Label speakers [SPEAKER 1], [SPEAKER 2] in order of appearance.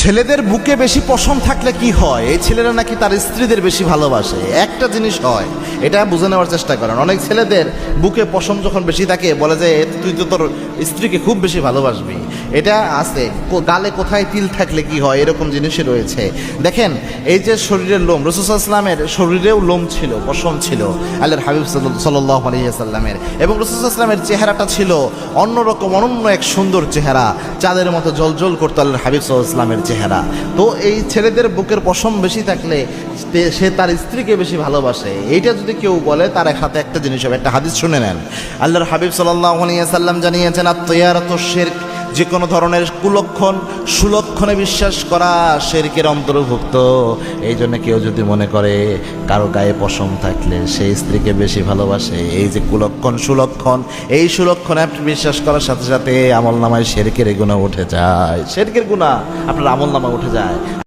[SPEAKER 1] ছেলেদের বুকে বেশি পশম থাকলে কি হয়? এই ছেলেরা নাকি তার স্ত্রীদের বেশি ভালোবাসে। একটা জিনিস হয়, এটা বুঝে নেওয়ার চেষ্টা করেন। অনেক ছেলেদের বুকে পশম যখন বেশি থাকে বলে যে তুই তো তোর স্ত্রীকে খুব বেশি ভালোবাসবি। এটা আছে। গালে কোথায় তিল থাকলে কি হয়, এরকম জিনিসই রয়েছে। দেখেন, এই যে শরীরের লোম, রাসূল সাল্লাল্লাহু আলাইহি ওয়াসাল্লামের শরীরেও লোম ছিল, পশম ছিল আল্লাহর হাবিব সাল্লাল্লাহু আলাইহি ওয়াসাল্লামের। এবং রাসূল সাল্লাল্লাহু আলাইহি ওয়াসাল্লামের চেহারাটা ছিল অন্যরকম, অনন্য এক সুন্দর চেহারা, চাঁদের মতো জ্বলজ্বল করতো আল্লাহর হাবিব সাল্লাল্লাহু আলাইহি ওয়াসাল্লামের চেহারা। তো এই ছেলেদের বুকের পশম বেশি থাকলে সে তার স্ত্রীকে বেশি ভালোবাসে, এইটা যদি কেউ বলে তার হাতে একটা জিনিস হবে। একটা হাদিস শুনে নেন। আল্লাহর হাবিব সাল্লাল্লাহু আলাইহি ওয়াসাল্লাম জানিয়েছেন, আত-তিয়ারাতু শিরক, যে কোনো ধরনের কুলক্ষণ সুলক্ষণে বিশ্বাস করা শিরকের অন্তর্ভুক্ত। এই জন্য কেউ যদি মনে করে কারো গায়ে পশম থাকলে সেই স্ত্রীকে বেশি ভালোবাসে, এই যে কুলক্ষণ সুলক্ষণ, এই সুলক্ষণে আপনি বিশ্বাস করার সাথে সাথে আমল নামায় শিরকের গুনাহ উঠে যায়। শিরকের গুনাহ আপনার আমল নামায় উঠে যায়।